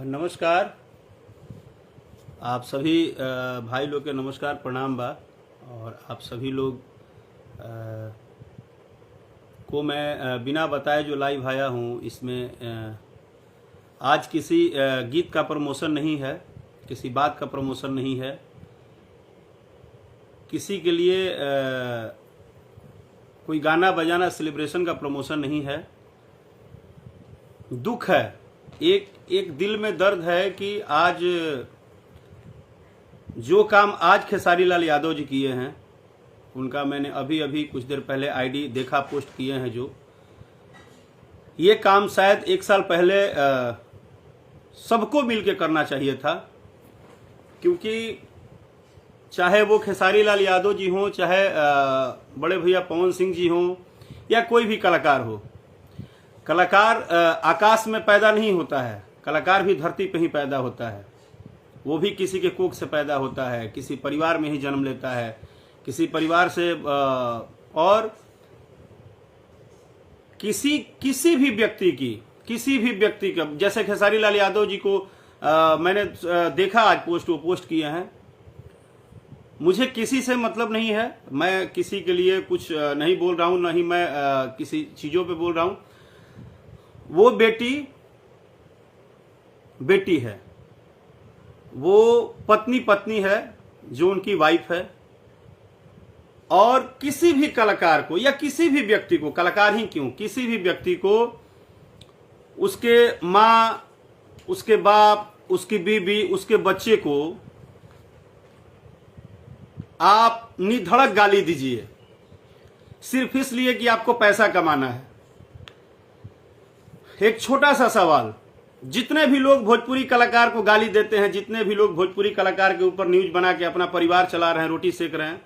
नमस्कार। आप सभी भाई लोग के नमस्कार प्रणाम बा। और आप सभी लोग को मैं बिना बताए जो लाइव आया हूँ इसमें आज किसी गीत का प्रमोशन नहीं है, किसी बात का प्रमोशन नहीं है, किसी के लिए कोई गाना बजाना सेलिब्रेशन का प्रमोशन नहीं है। दुख है, एक दिल में दर्द है कि आज जो काम आज खेसारी लाल यादव जी किए हैं, उनका मैंने अभी कुछ देर पहले आईडी देखा, पोस्ट किए हैं। जो ये काम शायद एक साल पहले सबको मिलके करना चाहिए था, क्योंकि चाहे वो खेसारी लाल यादव जी हों, चाहे बड़े भैया पवन सिंह जी हों, या कोई भी कलाकार हो। कलाकार आकाश में पैदा नहीं होता है, कलाकार भी धरती पे ही पैदा होता है। वो भी किसी के कोख से पैदा होता है, किसी परिवार में ही जन्म लेता है, किसी परिवार से और किसी भी व्यक्ति का, जैसे खेसारी लाल यादव जी को मैंने देखा, आज वो पोस्ट किए हैं। मुझे किसी से मतलब नहीं है, मैं किसी के लिए कुछ नहीं बोल रहा हूं, ना ही मैं किसी चीजों पे बोल रहा हूं। वो बेटी है, वो पत्नी है, जो उनकी वाइफ है। और किसी भी कलाकार को या किसी भी व्यक्ति को, कलाकार ही क्यों, किसी भी व्यक्ति को उसके माँ, उसके बाप, उसकी बीवी, उसके बच्चे को आप निधड़क गाली दीजिए सिर्फ इसलिए कि आपको पैसा कमाना है। एक छोटा सा सवाल, जितने भी लोग भोजपुरी कलाकार को गाली देते हैं, जितने भी लोग भोजपुरी कलाकार के ऊपर न्यूज बना के अपना परिवार चला रहे हैं, रोटी सेक रहे हैं,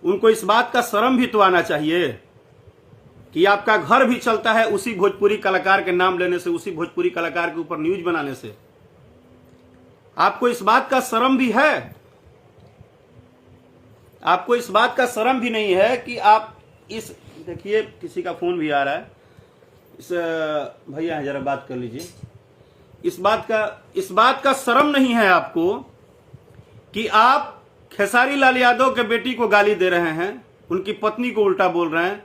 उनको इस बात का शर्म भी तो आना चाहिए कि आपका घर भी चलता है उसी भोजपुरी कलाकार के नाम लेने से, उसी भोजपुरी कलाकार के ऊपर न्यूज बनाने से। आपको इस बात का शर्म भी है? आपको इस बात का शर्म भी नहीं है कि आप इस, देखिए किसी का फोन भी आ रहा है, इस भैया जरा बात कर लीजिए। इस बात का शर्म नहीं है आपको कि आप खेसारी लाल यादव के बेटी को गाली दे रहे हैं, उनकी पत्नी को उल्टा बोल रहे हैं।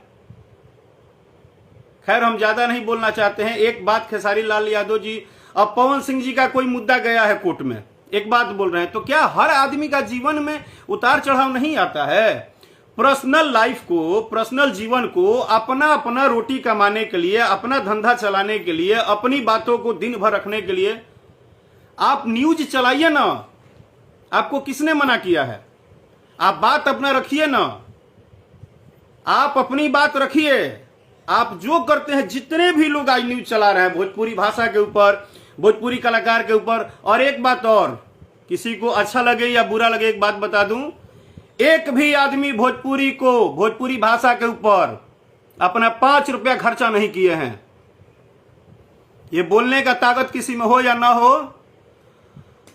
खैर, हम ज्यादा नहीं बोलना चाहते हैं। एक बात, खेसारी लाल यादव जी, अब पवन सिंह जी का कोई मुद्दा गया है कोर्ट में, एक बात बोल रहे हैं, तो क्या हर आदमी का जीवन में उतार चढ़ाव नहीं आता है? पर्सनल लाइफ को, पर्सनल जीवन को अपना रोटी कमाने के लिए, अपना धंधा चलाने के लिए, अपनी बातों को दिन भर रखने के लिए आप न्यूज चलाइए ना। आपको किसने मना किया है? आप बात अपना रखिए ना, आप अपनी बात रखिए। आप जो करते हैं, जितने भी लोग आज न्यूज चला रहे हैं भोजपुरी भाषा के ऊपर, भोजपुरी कलाकार के ऊपर। और एक बात और, किसी को अच्छा लगे या बुरा लगे, एक बात बता दूं, एक भी आदमी भोजपुरी को, भोजपुरी भाषा के ऊपर अपना 5 रुपया खर्चा नहीं किए हैं। ये बोलने का ताकत किसी में हो या ना हो,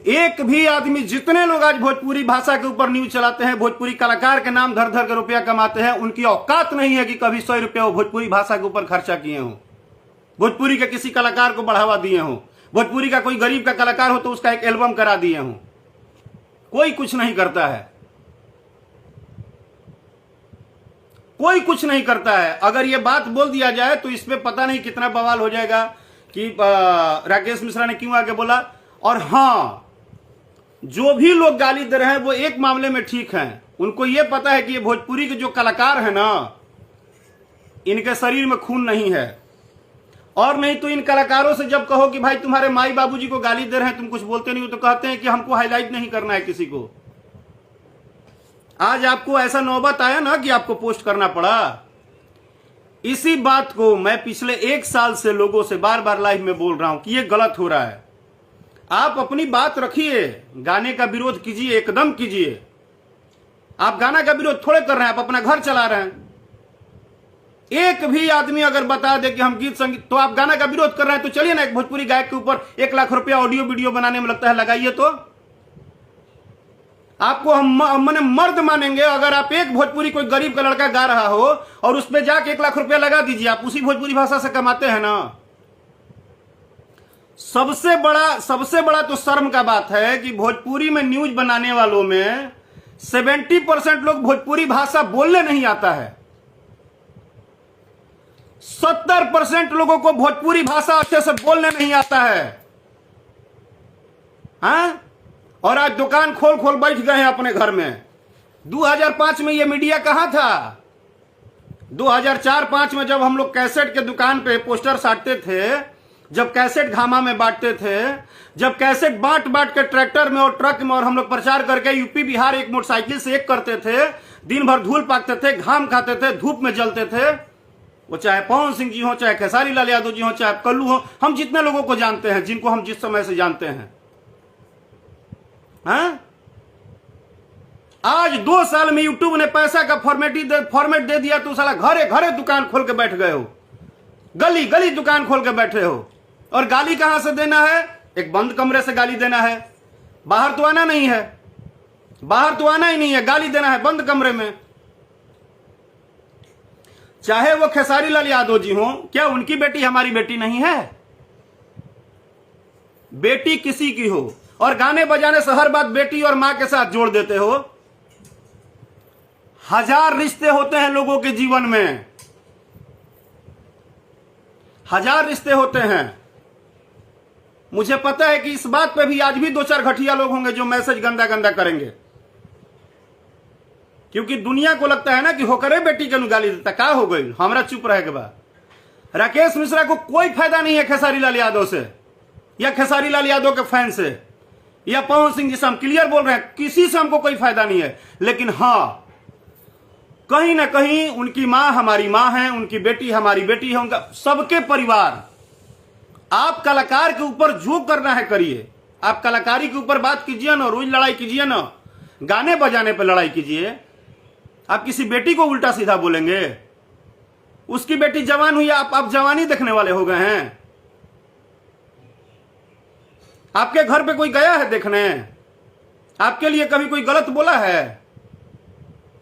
एक भी आदमी, जितने लोग आज भोजपुरी भाषा के ऊपर न्यूज चलाते हैं, भोजपुरी कलाकार के नाम धर धर के रुपया कमाते हैं, उनकी औकात नहीं है कि कभी 100 रुपया वो भोजपुरी भाषा के ऊपर खर्चा किए हों, भोजपुरी के किसी कलाकार को बढ़ावा दिए हों, भोजपुरी का कोई गरीब का कलाकार हो तो उसका एक एल्बम करा दिए हों। कोई कुछ नहीं करता है, कोई कुछ नहीं करता है। अगर ये बात बोल दिया जाए तो इस पे पता नहीं कितना बवाल हो जाएगा कि राकेश मिश्रा ने क्यों आके बोला। और हां, जो भी लोग गाली दे रहे हैं वो एक मामले में ठीक हैं, उनको ये पता है कि ये भोजपुरी के जो कलाकार हैं ना, इनके शरीर में खून नहीं है। और नहीं तो इन कलाकारों से जब कहो कि भाई तुम्हारे माई बाबूजी को गाली दे रहे हैं, तुम कुछ बोलते नहीं हो, तो कहते हैं कि हमको हाईलाइट नहीं करना है किसी को। आज आपको ऐसा नौबत आया ना कि आपको पोस्ट करना पड़ा। इसी बात को मैं पिछले 1 साल से लोगों से बार बार लाइव में बोल रहा हूं कि ये गलत हो रहा है। आप अपनी बात रखिए, गाने का विरोध कीजिए, एकदम कीजिए। आप गाना का विरोध थोड़े कर रहे हैं, आप अपना घर चला रहे हैं। एक भी आदमी अगर बता दे कि हम गीत संगीत, तो आप गाना का विरोध कर रहे हैं, तो चलिए ना एक भोजपुरी गायक के ऊपर 1 लाख रुपया ऑडियो वीडियो बनाने में लगता है, लगाइए। तो आपको हम मने मर्द मानेंगे अगर आप एक भोजपुरी कोई गरीब का लड़का गा रहा हो और उस पर जाके 1 लाख रुपया लगा दीजिए। आप उसी भोजपुरी भाषा से कमाते हैं ना। सबसे बड़ा तो शर्म का बात है कि भोजपुरी में न्यूज बनाने वालों में 70% लोग भोजपुरी भाषा बोलने नहीं आता है। 70% लोगों को भोजपुरी भाषा अच्छे से बोलने नहीं आता है। हाँ? और आज दुकान खोल खोल बैठ गए हैं अपने घर में। 2005 में ये मीडिया कहां था? 2004-5 में जब हम लोग कैसेट के दुकान पे पोस्टर साटते थे, जब कैसेट घामा में बांटते थे, जब कैसेट बांट बांट के ट्रैक्टर में और ट्रक में और हम लोग प्रचार करके यूपी बिहार एक मोटरसाइकिल से एक करते थे, दिन भर धूल पाकते थे, घाम खाते थे, धूप में जलते थे, वो चाहे पवन सिंह जी हो, चाहे खेसारी लाल यादव जी हो, चाहे कल्लू हो, हम जितने लोगों को जानते हैं, जिनको हम जिस समय से जानते हैं, हाँ? आज 2 साल में यूट्यूब ने पैसा का फॉर्मेट दे दिया तो साला घरे घरे दुकान खोल के बैठ गए हो, गली गली दुकान खोल के बैठे हो। और गाली कहां से देना है? एक बंद कमरे से गाली देना है। बाहर तो आना नहीं है, बाहर तो आना ही नहीं है, गाली देना है बंद कमरे में। चाहे वो खेसारी लाल यादव जी हो, क्या उनकी बेटी हमारी बेटी नहीं है? बेटी किसी की हो और गाने बजाने से हर बात बेटी और मां के साथ जोड़ देते हो। 1000 रिश्ते होते हैं लोगों के जीवन में, 1000 रिश्ते होते हैं। मुझे पता है कि इस बात पे भी आज भी 2-4 घटिया लोग होंगे जो मैसेज गंदा गंदा करेंगे, क्योंकि दुनिया को लगता है ना कि होकर बेटी के गाली देता, का हो गई, हमरा चुप रहे के बाद। राकेश मिश्रा को कोई फायदा नहीं है खेसारी लाल यादव से या खेसारी लाल यादव के फैन से या पवन सिंह जी से। हम क्लियर बोल रहे हैं, किसी से हमको कोई फायदा नहीं है। लेकिन हां, कहीं ना कहीं उनकी मां हमारी मां है, उनकी बेटी हमारी बेटी है, उनका सबके परिवार। आप कलाकार के ऊपर जो करना है करिए, आप कलाकारी के ऊपर बात कीजिए ना, रोज लड़ाई कीजिए ना, गाने बजाने पे लड़ाई कीजिए। आप किसी बेटी को उल्टा सीधा बोलेंगे? उसकी बेटी जवान हुई, आप जवानी देखने वाले हो गए हैं? आपके घर पे कोई गया है देखने? आपके लिए कभी कोई गलत बोला है?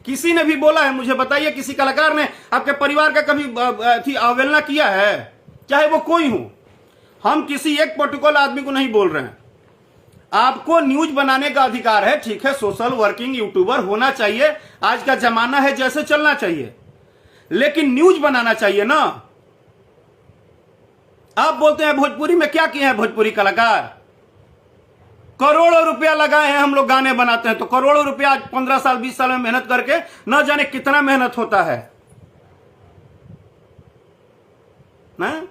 किसी ने भी बोला है? मुझे बताइए, किसी कलाकार ने आपके परिवार का कभी अवहेलना किया है? चाहे वो कोई हो। हम किसी एक पर्टिकुलर आदमी को नहीं बोल रहे हैं। आपको न्यूज बनाने का अधिकार है, ठीक है, सोशल वर्किंग यूट्यूबर होना चाहिए, आज का जमाना है, जैसे चलना चाहिए, लेकिन न्यूज बनाना चाहिए ना। आप बोलते हैं भोजपुरी में क्या किए हैं भोजपुरी कलाकार? करोड़ों रुपया लगाए हैं, हम लोग गाने बनाते हैं तो करोड़ों रुपया 15 साल 20 साल में मेहनत करके, न जाने कितना मेहनत होता है ना?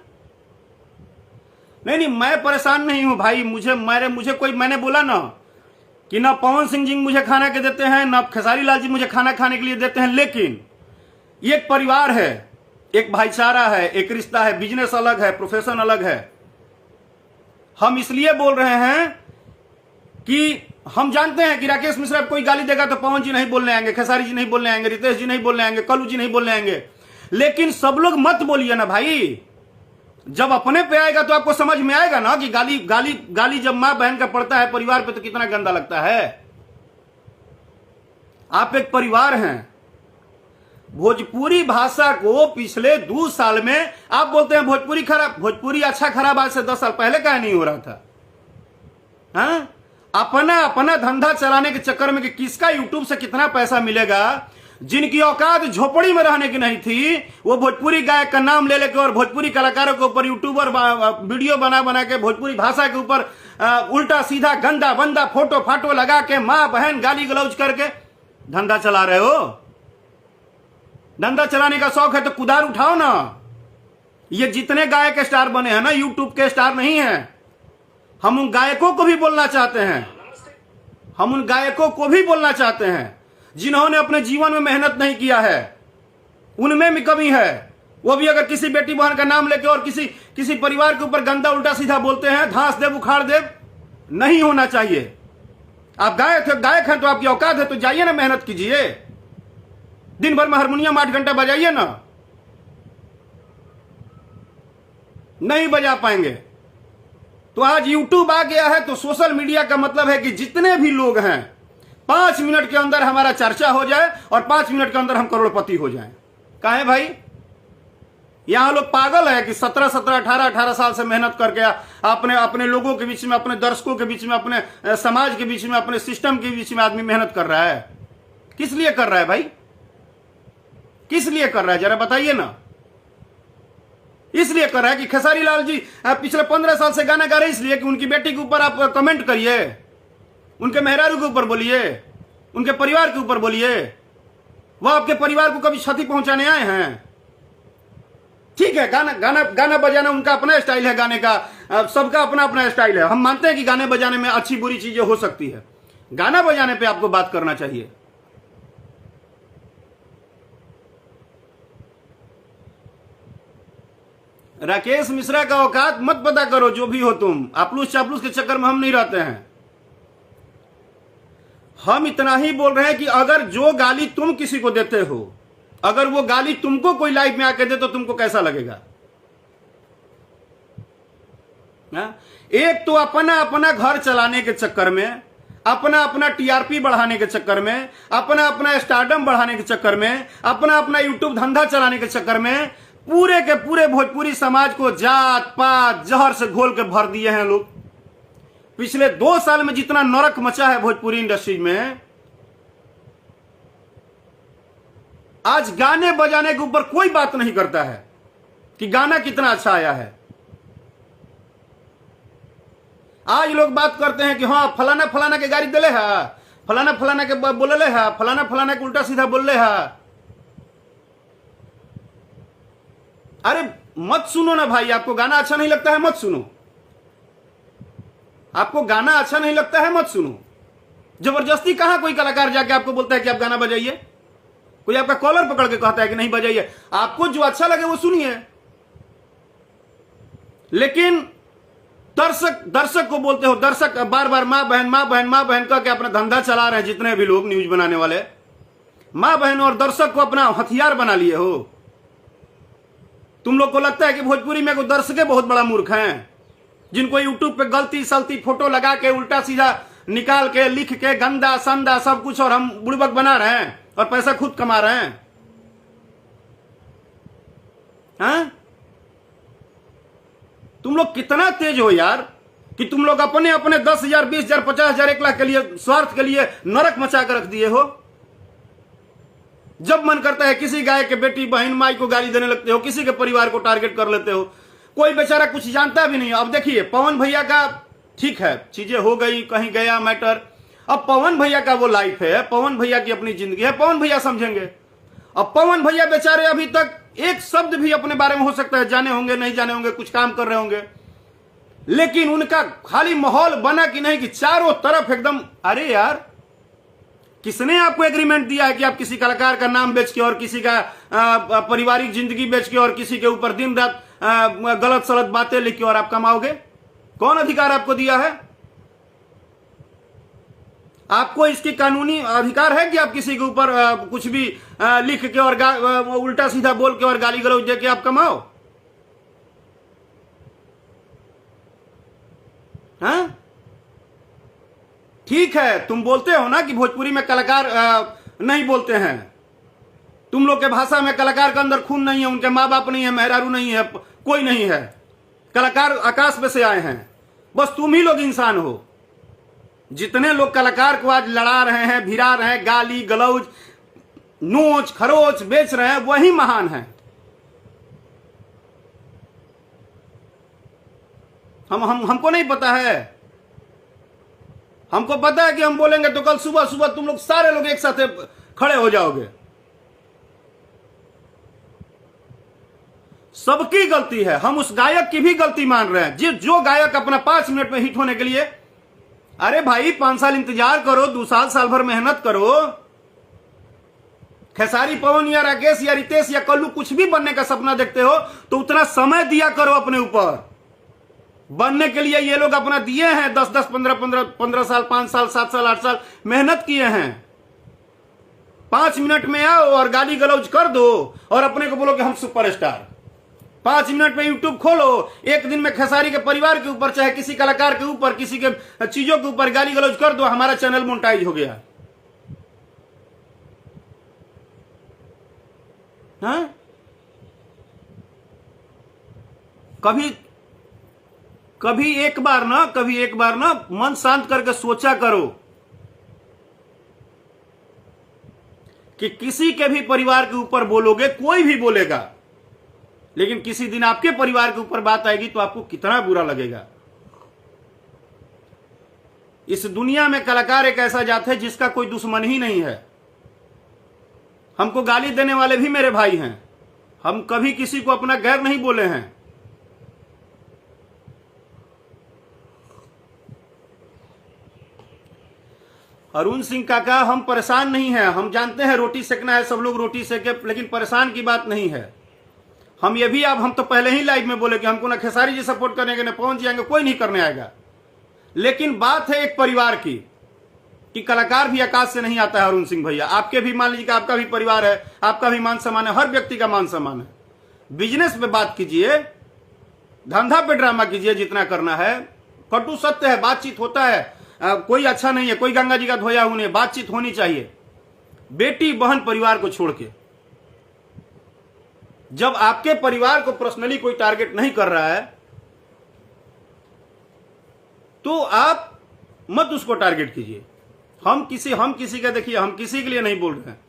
नहीं, मैं परेशान नहीं हूं भाई। मैंने बोला ना कि ना पवन सिंह जी मुझे खाना के देते हैं, ना खेसारी लाल जी मुझे खाना खाने के लिए देते हैं, लेकिन ये एक परिवार है, एक भाईचारा है, एक रिश्ता है, बिजनेस अलग है, प्रोफेशन अलग है। हम इसलिए बोल रहे हैं कि हम जानते हैं कि राकेश मिश्रा कोई गाली देगा तो पवन जी नहीं बोलने आएंगे, खेसारी जी नहीं बोलने आएंगे, रितेश जी नहीं बोलने आएंगे, कल्लू जी नहीं बोलने आएंगे। लेकिन सब लोग मत बोलिए ना भाई। जब अपने पे आएगा तो आपको समझ में आएगा ना कि गाली जब मां बहन का पड़ता है परिवार पे तो कितना गंदा लगता है। आप एक परिवार हैं। भोजपुरी भाषा को पिछले 2 साल में आप बोलते हैं भोजपुरी खराब, भोजपुरी अच्छा खराब आज से 10 साल पहले का नहीं हो रहा था। हाँ? अपना धंधा चलाने के चक्कर में कि किसका यूट्यूब से कितना पैसा मिलेगा, जिनकी औकात झोपड़ी में रहने की नहीं थी, वो भोजपुरी गायक का नाम ले लेकर और भोजपुरी कलाकारों के ऊपर यूट्यूबर वीडियो बना के भोजपुरी भाषा के ऊपर उल्टा सीधा गंदा बंदा फोटो फाटो लगा के मां बहन गाली गलौज करके धंधा चला रहे हो। धंधा चलाने का शौक है तो कुदार उठाओ ना। ये जितने गायक स्टार बने हैं ना, यूट्यूब के स्टार नहीं है। हम उन गायकों को भी बोलना चाहते हैं, हम उन गायकों को भी बोलना चाहते हैं जिन्होंने अपने जीवन में मेहनत नहीं किया है, उनमें भी कमी है। वो भी अगर किसी बेटी बहन का नाम लेके और किसी परिवार के ऊपर गंदा उल्टा सीधा बोलते हैं, धांस देव उखाड़ देव, नहीं होना चाहिए। आप गायक हैं तो आपकी औकात है तो जाइए ना, मेहनत कीजिए। दिन भर में हारमोनियम 8 घंटा बजाइए ना, नहीं बजा पाएंगे। तो आज यूट्यूब आ गया है तो सोशल मीडिया का मतलब है कि जितने भी लोग हैं 5 मिनट के अंदर हमारा चर्चा हो जाए और 5 मिनट के अंदर हम करोड़पति हो जाएं। काहे भाई? यहाँ लोग पागल है कि 17-17, 18-18 साल से मेहनत करके अपने अपने लोगों के बीच में, अपने दर्शकों के बीच में, अपने समाज के बीच में, अपने सिस्टम के बीच में आदमी मेहनत कर रहा है। किस लिए कर रहा है भाई? किस लिए कर रहा है जरा बताइए ना। इसलिए कर रहा है कि खेसारी लाल जी पिछले 15 साल से गाना गा रहे, इसलिए कि उनकी बेटी के ऊपर आप कमेंट करिए, उनके मेहरारू के ऊपर बोलिए, उनके परिवार के ऊपर बोलिए। वह आपके परिवार को कभी क्षति पहुंचाने आए हैं? ठीक है, गाना गाना गाना बजाना उनका अपना स्टाइल है गाने का, सबका अपना अपना स्टाइल है। हम मानते हैं कि गाने बजाने में अच्छी बुरी चीजें हो सकती है, गाना बजाने पे आपको बात करना चाहिए। राकेश मिश्रा का औकात मत पता करो, जो भी हो तुम। आपलूस चापलूस के चक्कर में हम नहीं रहते हैं। हम इतना ही बोल रहे हैं कि अगर जो गाली तुम किसी को देते हो, अगर वो गाली तुमको कोई लाइव में आके दे तो तुमको कैसा लगेगा? एक तो अपना अपना घर चलाने के चक्कर में, अपना अपना टीआरपी बढ़ाने के चक्कर में, अपना अपना स्टारडम बढ़ाने के चक्कर में, अपना अपना यूट्यूब धंधा चलाने के चक्कर में पूरे के पूरे भोजपुरी समाज को जात पात जहर से घोल के भर दिए हैं लोग। पिछले 2 साल में जितना नरक मचा है भोजपुरी इंडस्ट्री में, आज गाने बजाने के ऊपर कोई बात नहीं करता है कि गाना कितना अच्छा आया है। आज लोग बात करते हैं कि हाँ फलाना फलाना के गाड़ी दिले है, फलाना फलाना के बोलले है, फलाना फलाना के उल्टा सीधा बोलले है। अरे मत सुनो ना भाई, आपको गाना अच्छा नहीं लगता है मत सुनो, आपको गाना अच्छा नहीं लगता है मत सुनो। जबरदस्ती कहां कोई कलाकार जाके आपको बोलता है कि आप गाना बजाइए? कोई आपका कॉलर पकड़ के कहता है कि नहीं बजाइए? आपको जो अच्छा लगे वो सुनिए। लेकिन दर्शक को बोलते हो, दर्शक बार बार मां बहन मां बहन मां बहन कह के अपना धंधा चला रहे हैं। जितने भी लोग न्यूज बनाने वाले मां बहन और दर्शक को अपना हथियार बना लिए हो। तुम लोग को लगता है कि भोजपुरी में कोई दर्शक बहुत बड़ा मूर्ख हैं, जिनको यूट्यूब पे गलती सलती फोटो लगा के उल्टा सीधा निकाल के लिख के गंदा संदा सब कुछ और हम बुड़बक बना रहे हैं और पैसा खुद कमा रहे हैं। हाँ? तुम लोग कितना तेज हो यार कि तुम लोग अपने अपने 10,000, 20,000, 50,000, 1 लाख के लिए स्वार्थ के लिए नरक मचा कर रख दिए हो। जब मन करता है किसी गाय के बेटी बहन माई को गाली देने लगते हो, किसी के परिवार को टारगेट कर लेते हो। कोई बेचारा कुछ जानता भी नहीं। अब देखिए पवन भैया का ठीक है, चीजें हो गई, कहीं गया मैटर। अब पवन भैया का वो लाइफ है, पवन भैया की अपनी जिंदगी है, पवन भैया समझेंगे। अब पवन भैया बेचारे अभी तक एक शब्द भी अपने बारे में हो सकता है जाने होंगे नहीं जाने होंगे, कुछ काम कर रहे होंगे, लेकिन उनका खाली माहौल बना कि नहीं कि चारों तरफ एकदम। अरे यार किसने आपको एग्रीमेंट दिया है कि आप किसी कलाकार का नाम बेच के और किसी का पारिवारिक जिंदगी बेच के और किसी के ऊपर दिन रात गलत सलत बातें लिख के और आप कमाओगे? कौन अधिकार आपको दिया है? आपको इसकी कानूनी अधिकार है कि आप किसी के ऊपर कुछ भी लिख के और उल्टा सीधा बोल के और गाली गलौज दे के आप कमाओ? हाँ? ठीक है, तुम बोलते हो ना कि भोजपुरी में कलाकार नहीं बोलते हैं। तुम लोग के भाषा में कलाकार के अंदर खून नहीं है, उनके माँ बाप नहीं है, मेहरारू नहीं है, कोई नहीं है। कलाकार आकाश में से आए हैं। बस तुम ही लोग इंसान हो। जितने लोग कलाकार को आज लड़ा रहे हैं, भिड़ा रहे हैं, गाली गलौज नोच खरोच बेच रहे हैं, वही महान है। हमको नहीं पता है। हमको पता है कि हम बोलेंगे तो कल सुबह सुबह तुम लोग सारे लोग एक साथ खड़े हो जाओगे। सबकी गलती है, हम उस गायक की भी गलती मान रहे हैं। जो गायक अपना 5 मिनट में हिट होने के लिए, अरे भाई 5 साल इंतजार करो, 2 साल साल भर मेहनत करो। खेसारी पवन या राकेश या रितेश या कल्लू कुछ भी बनने का सपना देखते हो तो उतना समय दिया करो अपने ऊपर। बनने के लिए ये लोग अपना दिए हैं 10-10, 15 साल, 5 साल, 7 साल, 8 साल मेहनत किए हैं। 5 मिनट में आओ और गाली गलौज कर दो और अपने को बोलो कि हम सुपरस्टार। 5 मिनट में यूट्यूब खोलो, एक दिन में खेसारी के परिवार के ऊपर, चाहे किसी कलाकार के ऊपर, किसी के चीजों के ऊपर गाली गलौज कर दो, हमारा चैनल मोनेटाइज हो गया। हाँ? कभी कभी एक बार ना मन शांत करके सोचा करो कि किसी के भी परिवार के ऊपर बोलोगे, कोई भी बोलेगा, लेकिन किसी दिन आपके परिवार के ऊपर बात आएगी तो आपको कितना बुरा लगेगा। इस दुनिया में कलाकार एक ऐसा जात है जिसका कोई दुश्मन ही नहीं है। हमको गाली देने वाले भी मेरे भाई हैं, हम कभी किसी को अपना गैर नहीं बोले हैं। अरुण सिंह काका, हम परेशान नहीं हैं, हम जानते हैं रोटी सेकना है, सब लोग रोटी सेके, लेकिन परेशान की बात नहीं है। हम ये भी, अब हम तो पहले ही लाइव में बोले कि हमको ना खेसारी जी सपोर्ट करेंगे, ना पवन जी आएंगे, कोई नहीं करने आएगा। लेकिन बात है एक परिवार की, कि कलाकार भी आकाश से नहीं आता है। अरुण सिंह भैया, आपके भी मान लीजिए कि आपका भी परिवार है, आपका भी मान सम्मान है, हर व्यक्ति का मान सम्मान है। बिजनेस पे बात कीजिए, धंधा पे ड्रामा कीजिए, जितना करना है। कटु सत्य है, बातचीत होता है, कोई अच्छा नहीं है, कोई गंगा जी का धोया हुआ नहीं, बातचीत होनी चाहिए। बेटी बहन परिवार को छोड़ के, जब आपके परिवार को पर्सनली कोई टारगेट नहीं कर रहा है तो आप मत उसको टारगेट कीजिए। हम किसी का, देखिए, हम किसी के लिए नहीं बोल रहे हैं,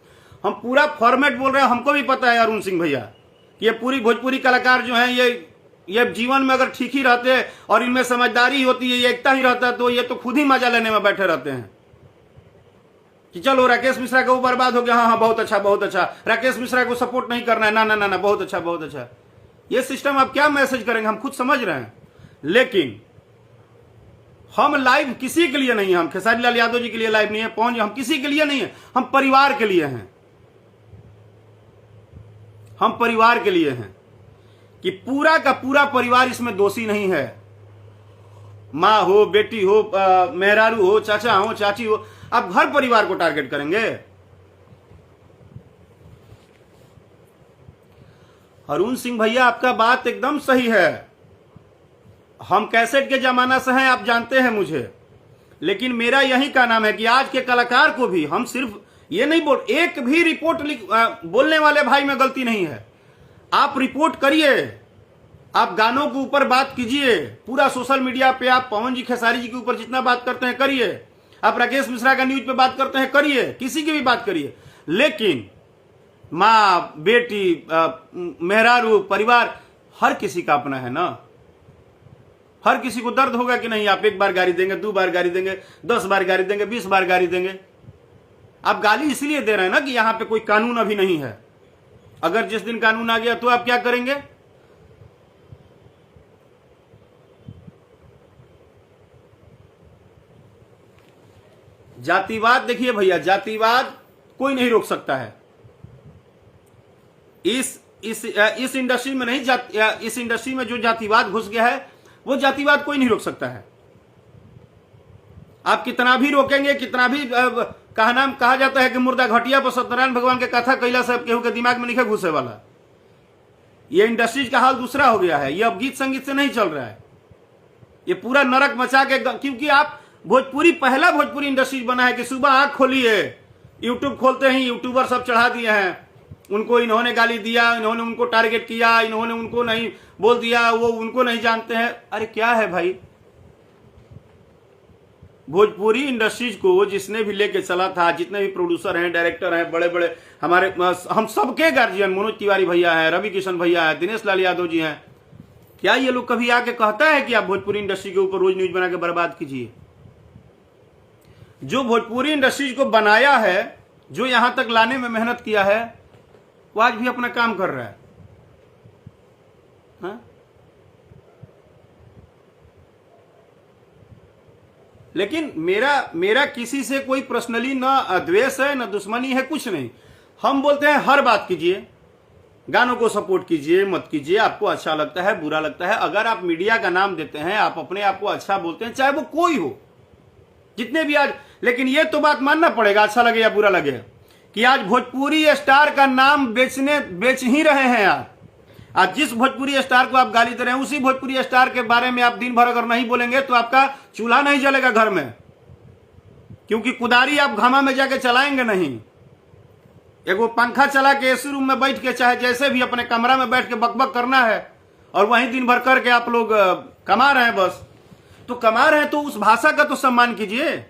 हम पूरा फॉर्मेट बोल रहे हैं। हमको भी पता है अरुण सिंह भैया कि ये पूरी भोजपुरी कलाकार जो हैं, ये जीवन में अगर ठीक ही रहते हैं और इनमें समझदारी होती है, एकता ही रहता है, तो ये तो खुद ही मजा लेने में बैठे रहते हैं कि चलो राकेश मिश्रा का वो बर्बाद हो गया, हाँ बहुत अच्छा, बहुत अच्छा, राकेश मिश्रा को सपोर्ट नहीं करना है, ना ना ना ना, बहुत अच्छा, बहुत अच्छा। ये सिस्टम आप क्या मैसेज करेंगे, हम खुद समझ रहे हैं। लेकिन हम लाइव किसी के लिए नहीं है, हम खेसारी लाल यादव जी के लिए लाइव नहीं है, पवन जी, हम किसी के लिए नहीं है, हम परिवार के लिए हैं। हम परिवार के लिए हैं कि पूरा का पूरा परिवार इसमें दोषी नहीं है। माँ हो, बेटी हो, मेहरारू हो, चाचा हो, चाची हो, आप हर परिवार को टारगेट करेंगे। अरुण सिंह भैया, आपका बात एकदम सही है। हम कैसेट के जमाना से हैं, आप जानते हैं मुझे, लेकिन मेरा यही का नाम है कि आज के कलाकार को भी हम सिर्फ ये नहीं बोल, एक भी रिपोर्ट बोलने वाले भाई में गलती नहीं है। आप रिपोर्ट करिए, आप गानों के ऊपर बात कीजिए, पूरा सोशल मीडिया पे आप पवन जी, खेसारी जी के ऊपर जितना बात करते हैं करिए, आप राकेश मिश्रा का न्यूज पे बात करते हैं करिए, किसी की भी बात करिए। लेकिन माँ, बेटी, मेहरारू, परिवार, हर किसी का अपना है ना। हर किसी को दर्द होगा कि नहीं, आप एक बार गाली देंगे, 2 बार गाली देंगे, 10 बार गाली देंगे, 20 बार गाली देंगे। आप गाली इसलिए दे रहे हैं ना कि यहां पे कोई कानून अभी नहीं है। अगर जिस दिन कानून आ गया तो आप क्या करेंगे? जातिवाद, देखिए भैया, जातिवाद कोई नहीं रोक सकता है। इस इंडस्ट्री में नहीं, इस इंडस्ट्री में जो जातिवाद घुस गया है, वो जातिवाद कोई नहीं रोक सकता है। आप कितना भी रोकेंगे, कितना भी कहा जाता है कि मुर्दा घटिया पर सत्यनारायण भगवान के कथा कैला से केहू के दिमाग में नहीं घुसे वाला। ये इंडस्ट्रीज का हाल दूसरा हो गया है। ये अब गीत संगीत से नहीं चल रहा है, ये पूरा नरक मचा के, क्योंकि आप पहला भोजपुरी इंडस्ट्रीज बना है कि सुबह आंख खोलिए, यूट्यूब खोलते ही यूट्यूबर सब चढ़ा दिए हैं। उनको इन्होंने गाली दिया, इन्होंने उनको टारगेट किया, इन्होंने उनको नहीं बोल दिया, वो उनको नहीं जानते हैं। अरे क्या है भाई, भोजपुरी इंडस्ट्रीज को जिसने भी लेके चला था, जितने भी प्रोड्यूसर हैं, डायरेक्टर हैं, बड़े बड़े हमारे, हम सबके गार्जियन, मनोज तिवारी भैया हैं, रवि किशन भैया हैं, दिनेश लाल यादव जी हैं, क्या ये लोग कभी आके कहता है कि आप भोजपुरी इंडस्ट्री के ऊपर रोज न्यूज बना के बर्बाद कीजिए? जो भोजपुरी इंडस्ट्रीज को बनाया है, जो यहां तक लाने में मेहनत किया है, वो आज भी अपना काम कर रहा है। हाँ? लेकिन मेरा किसी से कोई पर्सनली ना द्वेष है, ना दुश्मनी है, कुछ नहीं। हम बोलते हैं हर बात कीजिए, गानों को सपोर्ट कीजिए, मत कीजिए, आपको अच्छा लगता है, बुरा लगता है। अगर आप मीडिया का नाम देते हैं, आप अपने आप को अच्छा बोलते हैं, चाहे वो कोई हो, जितने भी आज, लेकिन ये तो बात मानना पड़ेगा, अच्छा लगे या बुरा लगे, कि आज भोजपुरी स्टार का नाम बेच ही रहे हैं आप। आज जिस भोजपुरी स्टार को आप गाली दे रहे हैं, उसी भोजपुरी स्टार के बारे में आप दिन भर अगर नहीं बोलेंगे तो आपका चूल्हा नहीं जलेगा घर में, क्योंकि कुदारी आप घामा में जाके चलाएंगे नहीं। एक वो पंखा चला के एसी रूम में बैठ के, चाहे जैसे भी अपने कमरा में बैठ के बकबक करना है, और वहीं दिन भर करके आप लोग कमा रहे हैं बस। तो कमा रहे हैं तो उस भाषा का तो सम्मान कीजिए,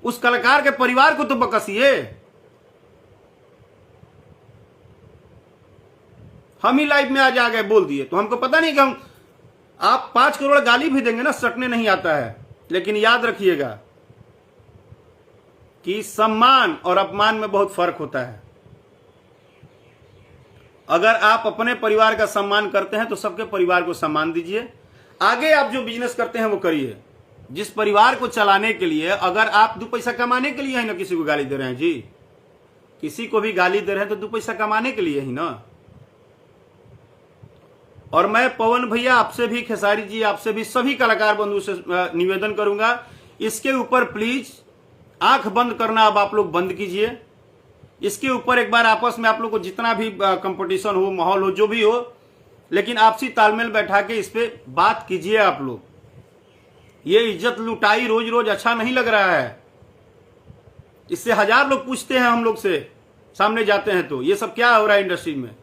उस कलाकार के परिवार को तो बकसिए। हम ही लाइव में आज आ गए बोल दिए तो हमको पता नहीं कि हम आप 5 करोड़ गाली भी देंगे ना, सटने नहीं आता है। लेकिन याद रखिएगा कि सम्मान और अपमान में बहुत फर्क होता है। अगर आप अपने परिवार का सम्मान करते हैं तो सबके परिवार को सम्मान दीजिए। आगे आप जो बिजनेस करते हैं वो करिए। जिस परिवार को चलाने के लिए, अगर आप 2 पैसा कमाने के लिए ही ना किसी को गाली दे रहे हैं जी, किसी को भी गाली दे रहे हैं तो 2 पैसा कमाने के लिए ही ना। और मैं पवन भैया आपसे भी, खेसारी जी आपसे भी, सभी कलाकार बंधु से निवेदन करूंगा, इसके ऊपर प्लीज आंख बंद करना अब आप लोग बंद कीजिए। इसके ऊपर एक बार आपस में आप लोग को जितना भी कंपटीशन हो, माहौल हो, जो भी हो, लेकिन आपसी तालमेल बैठा के इस पे बात कीजिए आप लोग। ये इज्जत लुटाई रोज रोज अच्छा नहीं लग रहा है। इससे 1000 लोग पूछते हैं हम लोग से, सामने जाते हैं तो ये सब क्या हो रहा है इंडस्ट्री में।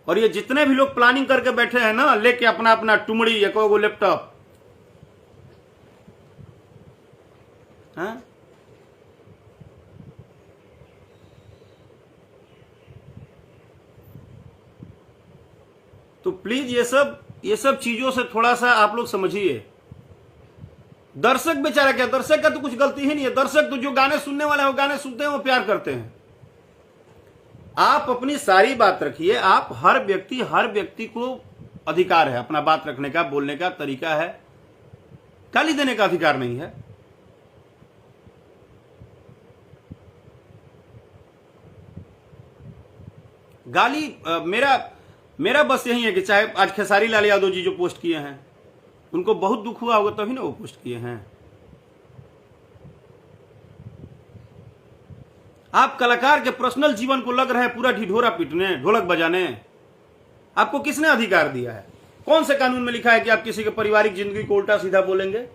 और ये जितने भी लोग प्लानिंग करके बैठे हैं ना, लेके अपना अपना टुमड़ी, एक गो लैपटॉप, हाँ, तो प्लीज ये सब चीजों से थोड़ा सा आप लोग समझिए। दर्शक बेचारा क्या, दर्शक का तो कुछ गलती ही नहीं है। दर्शक तो जो गाने सुनने वाले हैं वो गाने सुनते हैं, वो प्यार करते हैं। आप अपनी सारी बात रखिए। आप हर व्यक्ति को अधिकार है अपना बात रखने का, बोलने का तरीका है, गाली देने का अधिकार नहीं है। गाली मेरा बस यही है कि चाहे आज खेसारी लाल यादव जी जो पोस्ट किए हैं, उनको बहुत दुख हुआ होगा तभी ना वो पोस्ट किए हैं। आप कलाकार के पर्सनल जीवन को लग रहे हैं पूरा ढिढोरा पीटने, ढोलक बजाने। आपको किसने अधिकार दिया है? कौन से कानून में लिखा है कि आप किसी के पारिवारिक जिंदगी को उल्टा सीधा बोलेंगे?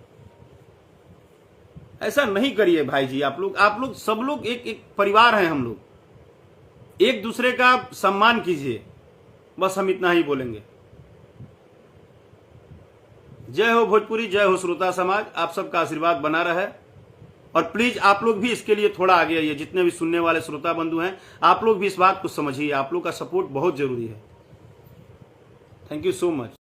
ऐसा नहीं करिए भाई जी। आप लोग सब लोग एक परिवार हैं। हम लोग एक दूसरे का सम्मान कीजिए, बस हम इतना ही बोलेंगे। जय हो भोजपुरी, जय हो श्रोता समाज। आप सबका आशीर्वाद बना रहे। और प्लीज आप लोग भी इसके लिए थोड़ा आगे आइए। जितने भी सुनने वाले श्रोता बंधु हैं, आप लोग भी इस बात को समझिए। आप लोग का सपोर्ट बहुत जरूरी है। Thank you so much.